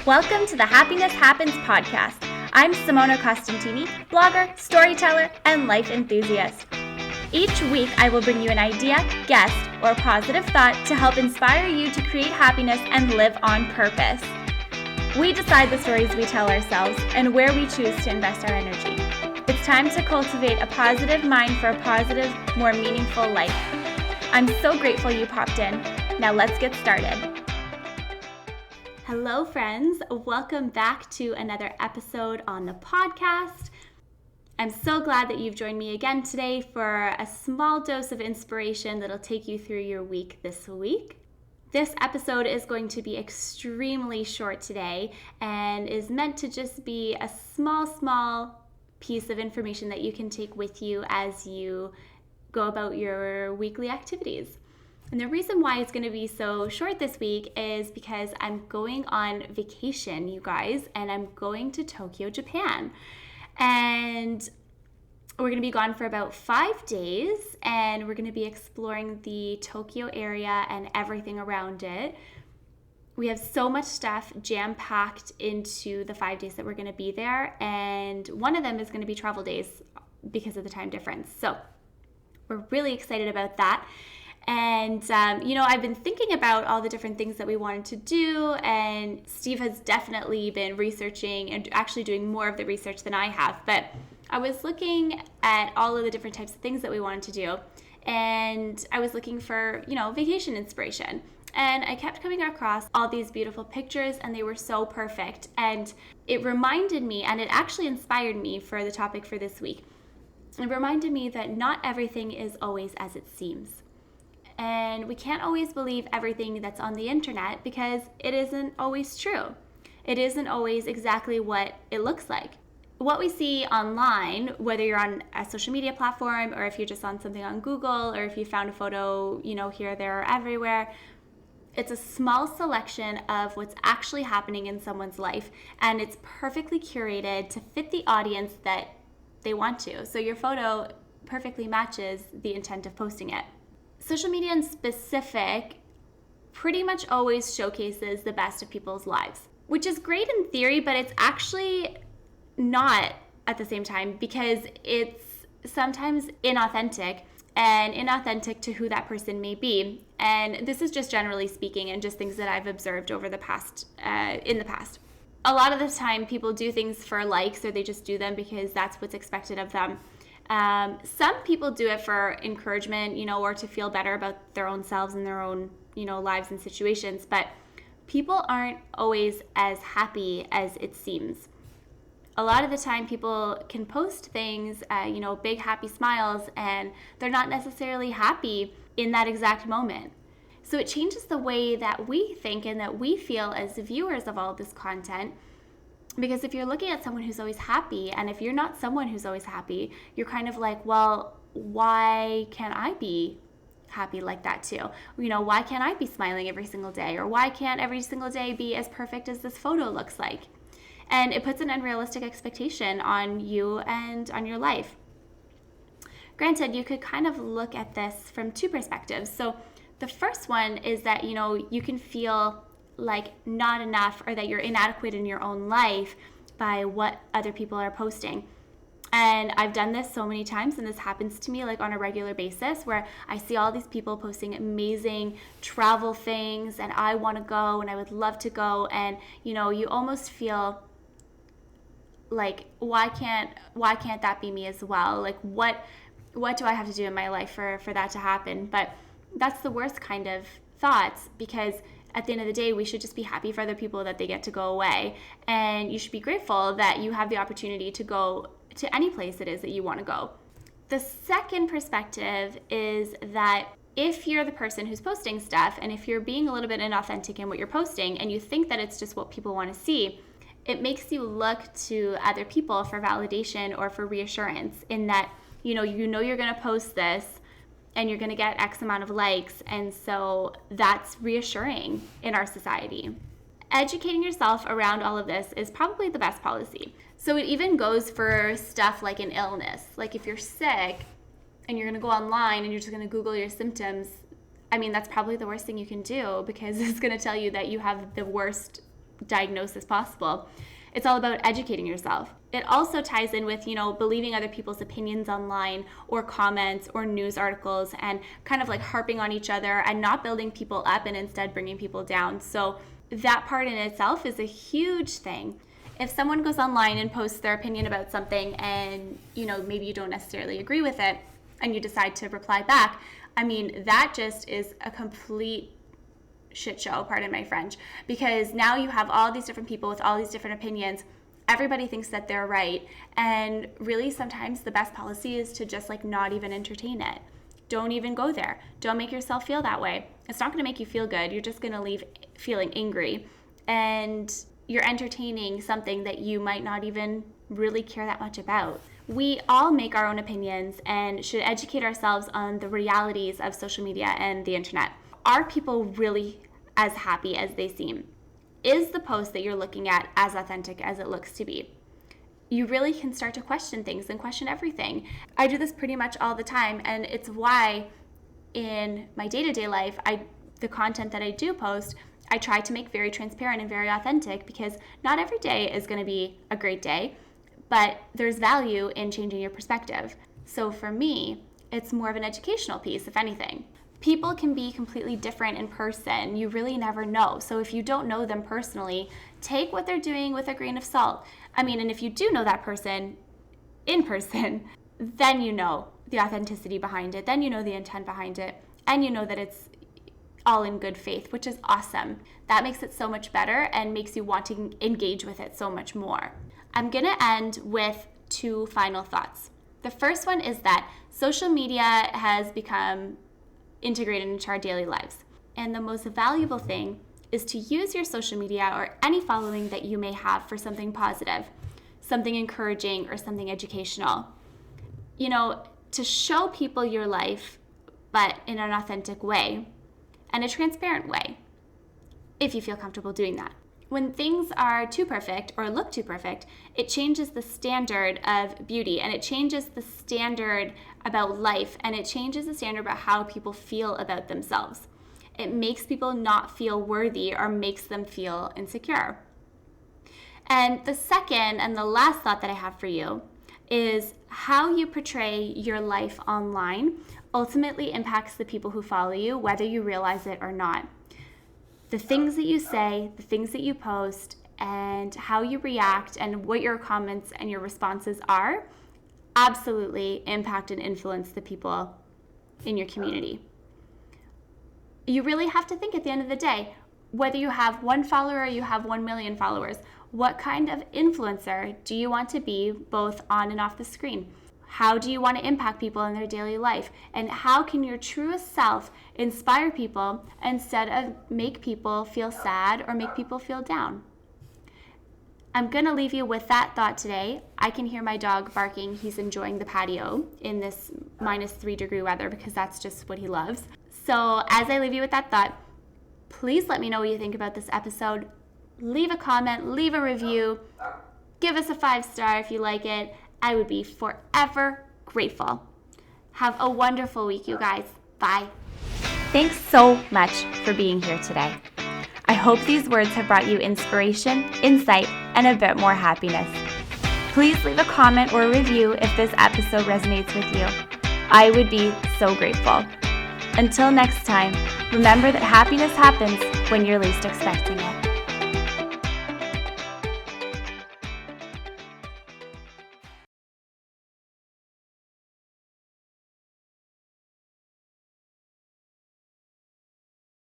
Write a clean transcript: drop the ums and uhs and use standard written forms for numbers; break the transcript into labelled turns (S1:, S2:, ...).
S1: Welcome to the Happiness Happens podcast. I'm Simona Costantini, blogger, storyteller, and life enthusiast. Each week, I will bring you an idea, guest, or positive thought to help inspire you to create happiness and live on purpose. We decide the stories we tell ourselves and where we choose to invest our energy. It's time to cultivate a positive mind for a positive, more meaningful life. I'm so grateful you popped in. Now let's get started. Hello, friends. Welcome back to another episode on the podcast. I'm so glad that you've joined me again today for a small dose of inspiration that'll take you through your week this week. This episode is going to be extremely short today and is meant to just be a small piece of information that you can take with you as you go about your weekly activities. And the reason why it's going to be so short this week is because I'm going on vacation, you guys, and I'm going to Tokyo, Japan. And we're going to be gone for about 5 days, and we're going to be exploring the Tokyo area and everything around it. We have so much stuff jam-packed into the 5 days that we're going to be there, and one of them is going to be travel days because of the time difference. So we're really excited about that. And, I've been thinking about all the different things that we wanted to do, and Steve has definitely been researching and actually doing more of the research than I have. But I was looking at all of the different types of things that we wanted to do, and I was looking for, vacation inspiration. And I kept coming across all these beautiful pictures, and they were so perfect. And it reminded me, and it actually inspired me for the topic for this week. It reminded me that not everything is always as it seems. And we can't always believe everything that's on the internet because it isn't always true. It isn't always exactly what it looks like. What we see online, whether you're on a social media platform or if you're just on something on Google or if you found a photo, here, there, or everywhere, it's a small selection of what's actually happening in someone's life, and it's perfectly curated to fit the audience that they want to. So your photo perfectly matches the intent of posting it. Social media in specific pretty much always showcases the best of people's lives, which is great in theory, but it's actually not at the same time because it's sometimes inauthentic to who that person may be. And this is just generally speaking and just things that I've observed over the past, in the past. A lot of the time people do things for likes, or they just do them because that's what's expected of them. Some people do it for encouragement, or to feel better about their own selves and their own, lives and situations. But people aren't always as happy as it seems. A lot of the time people can post things, big happy smiles, and they're not necessarily happy in that exact moment. So it changes the way that we think and that we feel as viewers of all this content. Because if you're looking at someone who's always happy, and if you're not someone who's always happy, you're kind of like, well, why can't I be happy like that too? Why can't I be smiling every single day? Or why can't every single day be as perfect as this photo looks like? And it puts an unrealistic expectation on you and on your life. Granted, you could kind of look at this from two perspectives. So the first one is that, you can feel like not enough or that you're inadequate in your own life by what other people are posting. And I've done this so many times, and this happens to me like on a regular basis where I see all these people posting amazing travel things and I want to go and I would love to go, and you almost feel like why can't that be me as well? Like what do I have to do in my life for that to happen? But that's the worst kind of thoughts, because at the end of the day, we should just be happy for other people that they get to go away. And you should be grateful that you have the opportunity to go to any place it is that you want to go. The second perspective is that if you're the person who's posting stuff, and if you're being a little bit inauthentic in what you're posting, and you think that it's just what people want to see, it makes you look to other people for validation or for reassurance in that, you're going to post this, and you're going to get X amount of likes, and so that's reassuring in our society. Educating yourself around all of this is probably the best policy. So it even goes for stuff like an illness. Like if you're sick and you're going to go online and you're just going to Google your symptoms, that's probably the worst thing you can do, because it's going to tell you that you have the worst diagnosis possible. It's all about educating yourself. It also ties in with, believing other people's opinions online or comments or news articles and kind of like harping on each other and not building people up and instead bringing people down. So that part in itself is a huge thing. If someone goes online and posts their opinion about something and, maybe you don't necessarily agree with it and you decide to reply back, that just is a complete shit show, pardon my French, because now you have all these different people with all these different opinions. Everybody thinks that they're right, and really sometimes the best policy is to just not even entertain it. Don't even go there. Don't make yourself feel that way. It's not going to make you feel good. You're just going to leave feeling angry, and you're entertaining something that you might not even really care that much about. We all make our own opinions and should educate ourselves on the realities of social media and the internet. Are people really as happy as they seem? Is the post that you're looking at as authentic as it looks to be? You really can start to question things and question everything. I do this pretty much all the time, and it's why in my day-to-day life, the content that I do post, I try to make very transparent and very authentic, because not every day is going to be a great day, but there's value in changing your perspective. So for me, it's more of an educational piece, if anything. People can be completely different in person. You really never know. So if you don't know them personally, take what they're doing with a grain of salt. And if you do know that person in person, then you know the authenticity behind it. Then you know the intent behind it. And you know that it's all in good faith, which is awesome. That makes it so much better and makes you want to engage with it so much more. I'm going to end with 2 final thoughts. The first one is that social media has become integrated into our daily lives. And the most valuable thing is to use your social media or any following that you may have for something positive, something encouraging, or something educational. To show people your life, but in an authentic way and a transparent way, if you feel comfortable doing that. When things are too perfect or look too perfect, it changes the standard of beauty, and it changes the standard about life, and it changes the standard about how people feel about themselves. It makes people not feel worthy or makes them feel insecure. And the second and the last thought that I have for you is how you portray your life online ultimately impacts the people who follow you, whether you realize it or not. The things that you say, the things that you post, and how you react and what your comments and your responses are absolutely impact and influence the people in your community. You really have to think at the end of the day, whether you have 1 follower or you have 1 million followers, what kind of influencer do you want to be both on and off the screen? How do you want to impact people in their daily life? And how can your truest self inspire people instead of make people feel sad or make people feel down? I'm going to leave you with that thought today. I can hear my dog barking. He's enjoying the patio in this -3-degree weather because that's just what he loves. So as I leave you with that thought, please let me know what you think about this episode. Leave a comment, leave a review, give us a 5-star if you like it. I would be forever grateful. Have a wonderful week, you guys. Bye. Thanks so much for being here today. I hope these words have brought you inspiration, insight, and a bit more happiness. Please leave a comment or a review if this episode resonates with you. I would be so grateful. Until next time, remember that happiness happens when you're least expecting it.